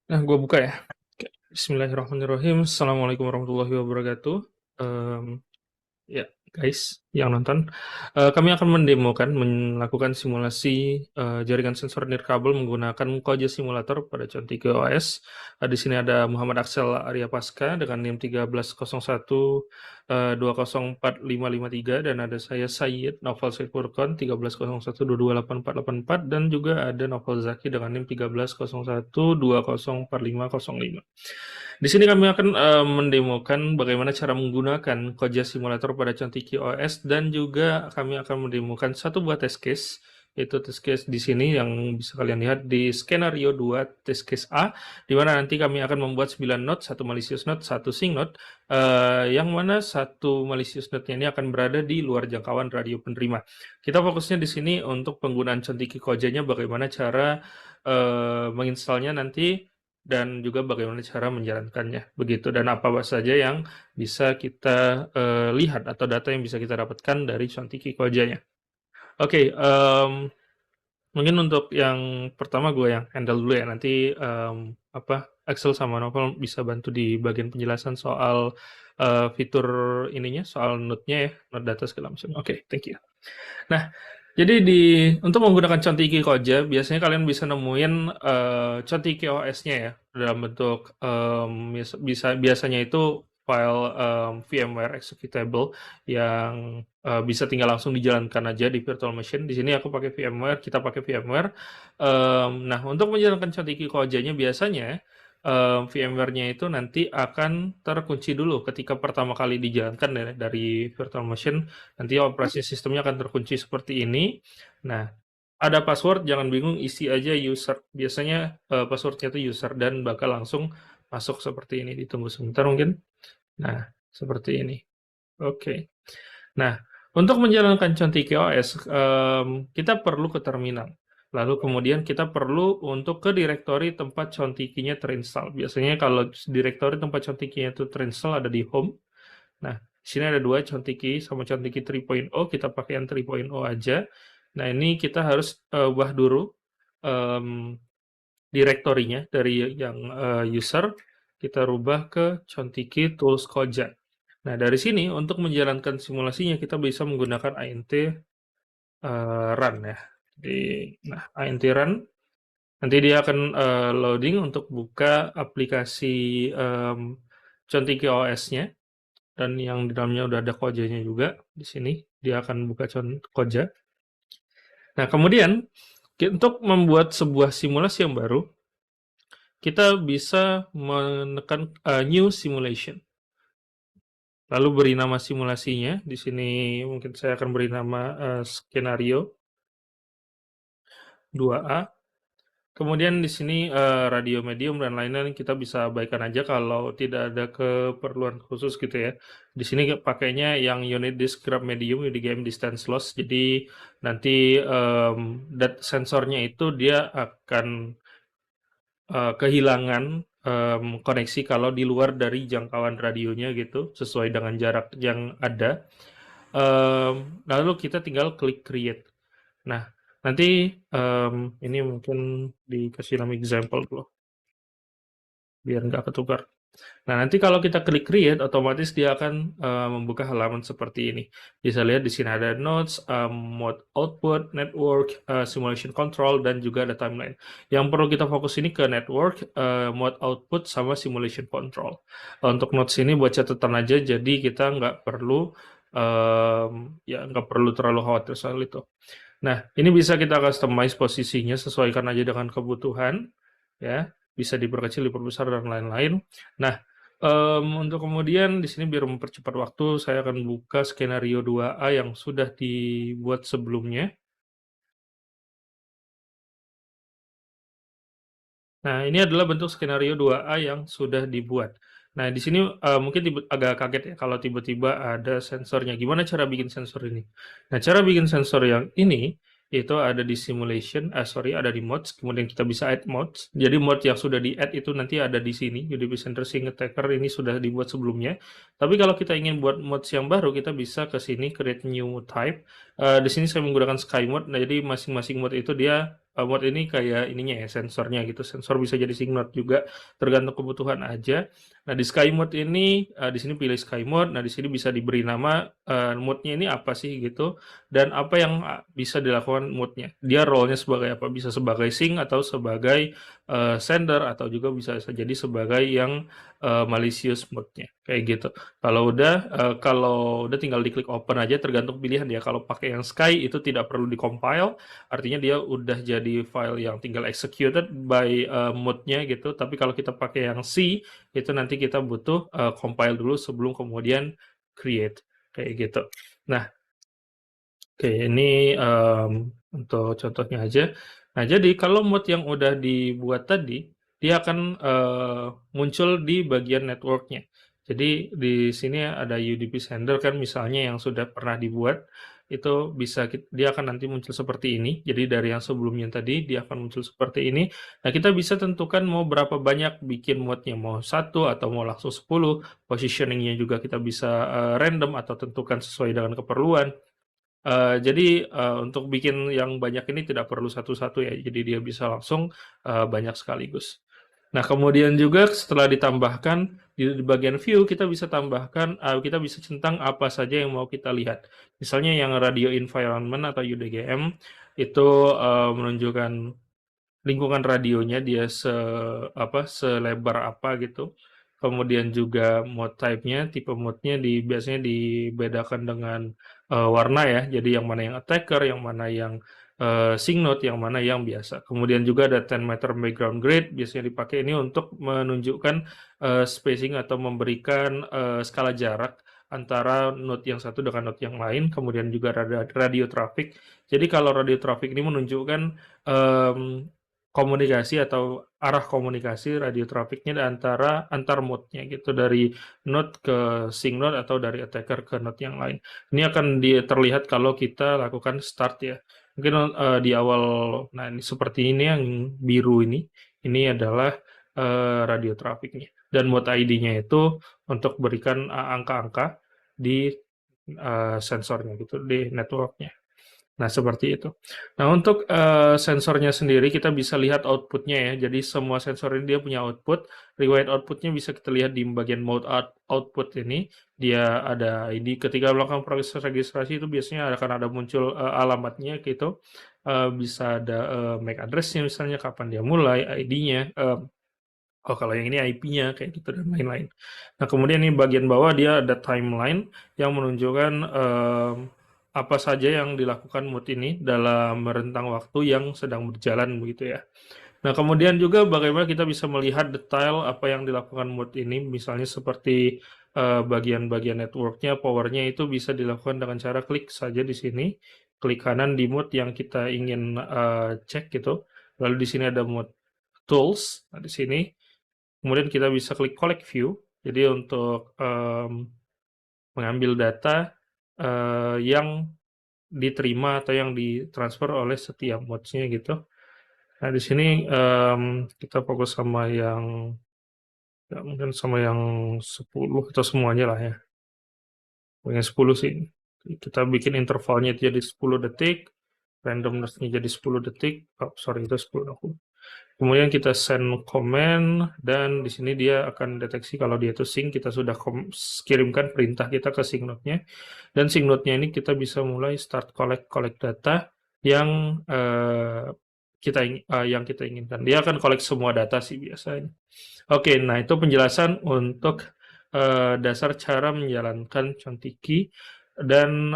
Nah, gue buka ya. Oke, Bismillahirrahmanirrahim. Assalamualaikum warahmatullahi wabarakatuh. Ya, guys yang nonton, kami akan melakukan simulasi jaringan sensor nirkabel menggunakan Koja Simulator pada Contiki OS. Di sini ada Muhammad Axel Arya Pasca dengan NIM 1301 2045553 dan ada saya Sayyid Novel Said Furqon 1301228484 dan juga ada Novel Zaki dengan NIM 1301204505. Di sini kami akan mendemokan bagaimana cara menggunakan Koja Simulator pada Contiki OS dan juga kami akan mendemokan satu buah test case, yaitu test case di sini yang bisa kalian lihat di skenario 2 test case A, di mana nanti kami akan membuat 9 node, satu malicious node, satu sync node, yang mana satu malicious node ini akan berada di luar jangkauan radio penerima. Kita fokusnya di sini untuk penggunaan Contiki Koja-nya, bagaimana cara menginstalnya nanti dan juga bagaimana cara menjalankannya begitu, dan apa saja yang bisa kita lihat atau data yang bisa kita dapatkan dari Contiki Koja-nya. Oke, mungkin untuk yang pertama gue yang handle dulu ya, nanti Axel sama Novel bisa bantu di bagian penjelasan soal fitur ininya, soal node-nya ya, node data segala macam. Oke, thank you. Nah, jadi untuk menggunakan Contiki Koja, biasanya kalian bisa nemuin Contiki OS-nya ya, dalam bentuk biasanya itu file VMware executable yang bisa tinggal langsung dijalankan aja di virtual machine. Di sini aku pakai VMware, kita pakai VMware. Nah, untuk menjalankan Contiki Koja-nya biasanya VMware-nya itu nanti akan terkunci dulu ketika pertama kali dijalankan ya, dari virtual machine. Nanti operasi sistemnya akan terkunci seperti ini. Nah, ada password, jangan bingung, isi aja user. Biasanya passwordnya itu user dan bakal langsung masuk seperti ini. Ditunggu sebentar mungkin. Nah, seperti ini. Oke. Nah, untuk menjalankan Contiki OS, kita perlu ke terminal. Lalu kemudian kita perlu untuk ke direktori tempat Contikinya terinstall. Biasanya kalau direktori tempat Contikinya itu terinstall ada di home. Nah, di sini ada dua, Contiki sama Contiki 3.0. Kita pakai yang 3.0 aja. Nah, ini kita harus ubah dulu direktorinya dari yang user. Kita rubah ke Contiki Tools Koja. Nah, dari sini untuk menjalankan simulasinya kita bisa menggunakan int run ya. Nah, int run nanti dia akan loading untuk buka aplikasi Contiki OS-nya, dan yang di dalamnya udah ada Koja-nya juga. Di sini dia akan buka Koja. Nah, kemudian untuk membuat sebuah simulasi yang baru, kita bisa menekan new simulation. Lalu beri nama simulasinya. Di sini mungkin saya akan beri nama skenario 2A. Kemudian di sini radio medium dan lain-lain kita bisa abaikan aja kalau tidak ada keperluan khusus gitu ya. Di sini pakainya yang unit disk grab medium UDGM distance loss. Jadi nanti sensornya itu dia akan kehilangan koneksi kalau di luar dari jangkauan radionya gitu, sesuai dengan jarak yang ada. Lalu kita tinggal klik create. Nah, nanti ini mungkin dikasih nama example dulu, biar nggak ketukar. Nah, nanti kalau kita klik create, otomatis dia akan membuka halaman seperti ini. Bisa lihat di sini ada nodes, mode output, network, simulation control, dan juga ada timeline. Yang perlu kita fokus ini ke network, mode output, sama simulation control. Untuk nodes ini buat catatan aja, jadi kita nggak perlu terlalu khawatir soal itu. Nah, ini bisa kita customize posisinya, sesuaikan aja dengan kebutuhan, ya. Bisa diperkecil, diperbesar, dan lain-lain. Nah, untuk kemudian di sini biar mempercepat waktu, saya akan buka skenario 2A yang sudah dibuat sebelumnya. Nah, ini adalah bentuk skenario 2A yang sudah dibuat. Nah, di sini mungkin agak kaget ya kalau tiba-tiba ada sensornya. Gimana cara bikin sensor ini? Nah, cara bikin sensor yang ini itu ada di simulation, ada di mods, kemudian kita bisa add mods. Jadi mod yang sudah di-add itu nanti ada di sini, UDP Center Sync Attacker ini sudah dibuat sebelumnya. Tapi kalau kita ingin buat mods yang baru, kita bisa ke sini create new type. Di sini saya menggunakan Sky Mode. Nah, jadi masing-masing mod itu dia mode ini kayak ininya ya, sensornya gitu. Sensor bisa jadi sync node juga, tergantung kebutuhan aja. Nah, di Sky Mode ini, di sini pilih Sky Mode. Nah, di sini bisa diberi nama, mode-nya ini apa sih gitu, dan apa yang bisa dilakukan mode-nya. Dia role-nya sebagai apa? Bisa sebagai sync atau sebagai sender, atau juga bisa jadi sebagai yang malicious mode-nya kayak gitu. Kalau udah tinggal diklik open aja, tergantung pilihan ya. Kalau pakai yang Sky itu tidak perlu di-compile, artinya dia udah jadi file yang tinggal executed by mode-nya gitu. Tapi kalau kita pakai yang C, itu nanti kita butuh compile dulu sebelum kemudian create kayak gitu. Nah, oke, ini untuk contohnya aja. Nah, jadi kalau mode yang udah dibuat tadi, dia akan muncul di bagian networknya. Jadi di sini ada UDP sender kan misalnya yang sudah pernah dibuat, itu bisa dia akan nanti muncul seperti ini. Jadi dari yang sebelumnya tadi dia akan muncul seperti ini. Nah, kita bisa tentukan mau berapa banyak bikin mode-nya, mau satu atau mau langsung 10. Positioning-nya juga kita bisa random atau tentukan sesuai dengan keperluan. Jadi, untuk bikin yang banyak ini tidak perlu satu-satu ya, jadi dia bisa langsung, banyak sekaligus. Nah, kemudian juga setelah ditambahkan, di bagian view kita bisa tambahkan, kita bisa centang apa saja yang mau kita lihat. Misalnya yang radio environment atau UDGM, itu, menunjukkan lingkungan radionya dia selebar apa gitu. Kemudian juga mode type-nya, tipe mode-nya biasanya dibedakan dengan warna ya. Jadi yang mana yang attacker, yang mana yang sync node, yang mana yang biasa. Kemudian juga ada 10 meter background grid, biasanya dipakai ini untuk menunjukkan spacing atau memberikan skala jarak antara node yang satu dengan node yang lain. Kemudian juga ada radio traffic. Jadi kalau radio traffic ini menunjukkan komunikasi atau arah komunikasi radio trafficnya antara antar mode-nya gitu, dari node ke sync node atau dari attacker ke node yang lain. Ini akan terlihat kalau kita lakukan start ya. Mungkin di awal, nah ini seperti ini yang biru ini adalah radio trafficnya. Dan mode ID-nya itu untuk berikan angka-angka di sensornya gitu, di networknya. Nah, seperti itu. Nah, untuk sensornya sendiri kita bisa lihat outputnya ya. Jadi semua sensor ini dia punya output. Riwayat outputnya bisa kita lihat di bagian mode output ini. Dia ada ID. Ketika melakukan proses registrasi itu biasanya akan ada muncul alamatnya gitu. Bisa ada MAC address-nya misalnya, kapan dia mulai, ID-nya. Oh, kalau yang ini IP-nya kayak gitu dan lain-lain. Nah, kemudian ini bagian bawah dia ada timeline yang menunjukkan apa saja yang dilakukan mood ini dalam rentang waktu yang sedang berjalan begitu ya. Nah, kemudian juga bagaimana kita bisa melihat detail apa yang dilakukan mood ini, misalnya seperti bagian-bagian networknya, powernya itu bisa dilakukan dengan cara klik saja di sini, klik kanan di mood yang kita ingin cek gitu. Lalu di sini ada mood tools, nah di sini. Kemudian kita bisa klik collect view, jadi untuk mengambil data yang diterima atau yang ditransfer oleh setiap modes-nya gitu. Nah, di sini kita fokus sama yang ya mungkin sama yang 10 atau semuanya lah ya. Yang 10 sih. Kita bikin intervalnya itu jadi 10 detik, randomness-nya jadi 10 detik. Oh, sorry, itu 10 aku. Kemudian kita send comment dan di sini dia akan deteksi kalau dia itu sync, kita sudah kirimkan perintah kita ke sync node-nya. Dan sync node-nya ini kita bisa mulai start collect data yang yang kita inginkan. Dia akan collect semua data sih biasanya. Oke, nah itu penjelasan untuk dasar cara menjalankan Contiki dan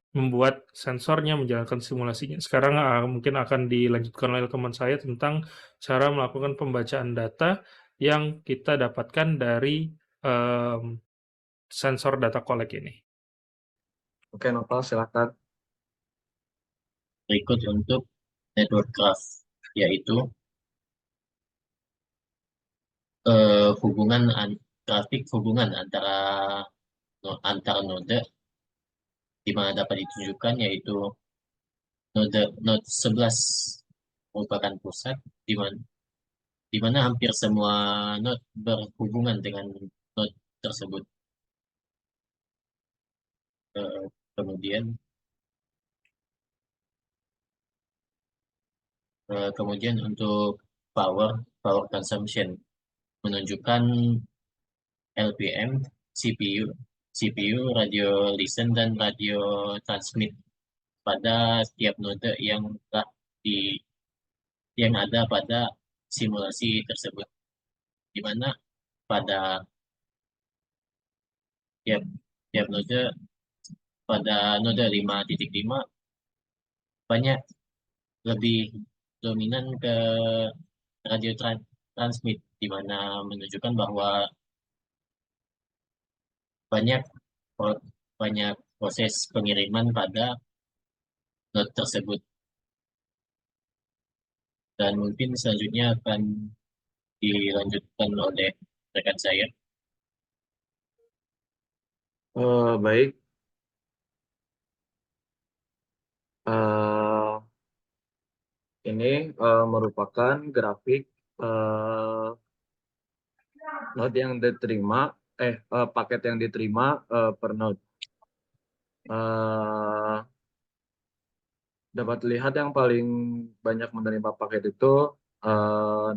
membuat sensornya, menjalankan simulasinya. Sekarang mungkin akan dilanjutkan oleh teman saya tentang cara melakukan pembacaan data yang kita dapatkan dari sensor data collect ini. Oke, Novel, silakan. Berikut untuk network graph, yaitu grafik hubungan antara node, di mana dapat ditunjukkan yaitu node 11 merupakan pusat, di mana hampir semua node berhubungan dengan node tersebut. Kemudian Kemudian untuk power consumption menunjukkan LPM, CPU, radio listen dan radio transmit pada setiap node di yang ada pada simulasi tersebut, di mana pada tiap tiap node pada node 5.5 banyak lebih dominan ke radio transmit, di mana menunjukkan bahwa banyak banyak proses pengiriman pada node tersebut. Dan mungkin selanjutnya akan dilanjutkan oleh rekan saya. Baik. Eh, ini merupakan grafik node yang diterima, paket yang diterima per node. Eh, Dapat dilihat yang paling banyak menerima paket itu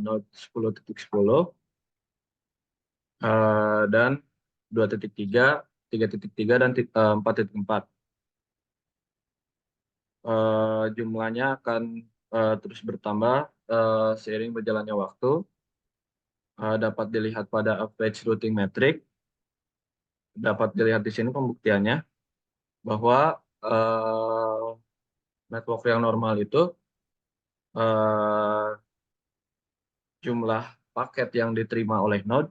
node 10.10 dan 2.3, 3.3 dan 4.4. Jumlahnya akan terus bertambah seiring berjalannya waktu. Dapat dilihat pada average routing metric. Dapat dilihat di sini pembuktiannya bahwa network yang normal itu eh, jumlah paket yang diterima oleh node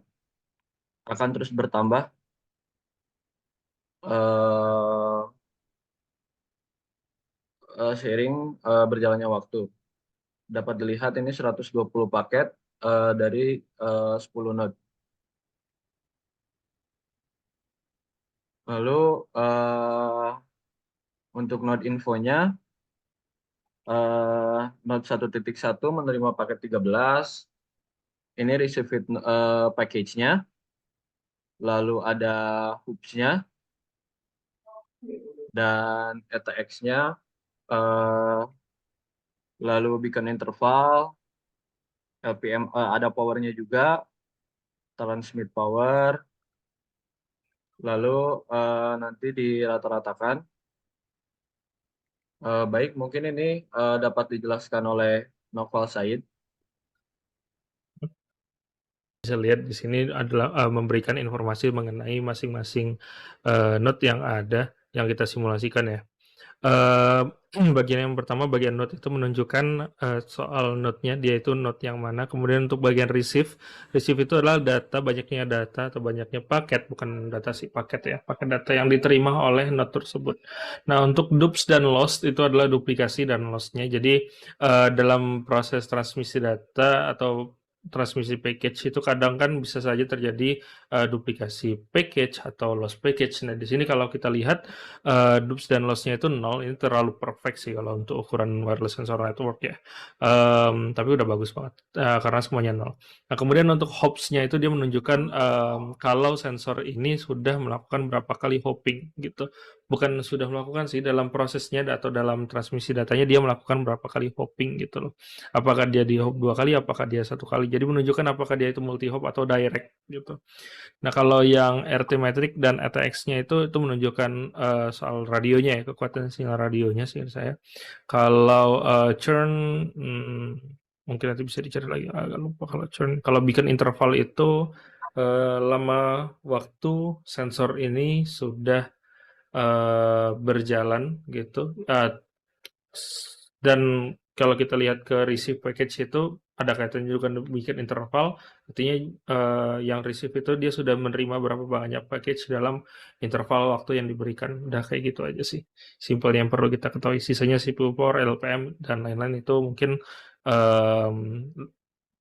akan terus bertambah eh, seiring berjalannya waktu. Dapat dilihat ini 120 paket dari 10 node. Lalu untuk node infonya, node 1.1 menerima paket 13. Ini receive package-nya. Lalu ada hoops-nya dan ETX-nya. Lalu beacon interval, LPM, ada powernya juga, transmit power. Lalu nanti dirata-ratakan. Baik, mungkin ini dapat dijelaskan oleh Noval Said. Bisa lihat di sini adalah memberikan informasi mengenai masing-masing node yang ada yang kita simulasikan ya. Bagian yang pertama, bagian node itu menunjukkan soal node-nya, dia itu node yang mana. Kemudian untuk bagian receive itu adalah banyaknya data atau banyaknya paket, bukan data sih, paket ya, paket data yang diterima oleh node tersebut. Nah, untuk dupes dan lost itu adalah duplikasi dan loss-nya. Jadi dalam proses transmisi data atau transmisi package itu kadang kan bisa saja terjadi duplikasi package atau loss package. Nah, di sini kalau kita lihat dupes dan loss-nya itu 0, ini terlalu perfect sih kalau untuk ukuran wireless sensor network ya. Tapi udah bagus banget karena semuanya 0. Nah, kemudian untuk hops-nya itu dia menunjukkan kalau sensor ini sudah melakukan berapa kali hopping gitu. Bukan sudah melakukan sih, dalam prosesnya atau dalam transmisi datanya dia melakukan berapa kali hopping gitu loh. Apakah dia di hop 2 kali, apakah dia 1 kali. Jadi menunjukkan apakah dia itu multi hop atau direct gitu. Nah, kalau yang RT metric dan ATX-nya itu menunjukkan soal radionya ya, kekuatan sinyal radionya sih saya. Kalau churn mungkin nanti bisa dicari lagi, agak lupa kalau churn. Kalau beacon interval itu lama waktu sensor ini sudah berjalan gitu. Dan kalau kita lihat ke receive package itu ada kaitannya juga dengan bikin interval, artinya yang receive itu dia sudah menerima berapa banyak package dalam interval waktu yang diberikan. Udah kayak gitu aja sih. Simple yang perlu kita ketahui. Sisanya CPU power, LPM, dan lain-lain itu mungkin um,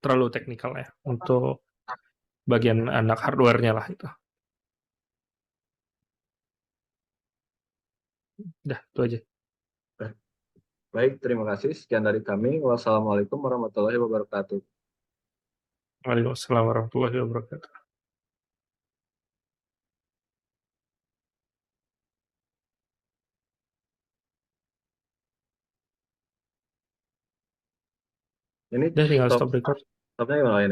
terlalu teknikal ya untuk bagian anak hardware-nya lah itu. Udah, itu aja. Baik, terima kasih. Sekian dari kami. Wassalamualaikum warahmatullahi wabarakatuh. Waalaikumsalam warahmatullahi wabarakatuh. Ini Udah tinggal stop stop record. stopnya gimana ini?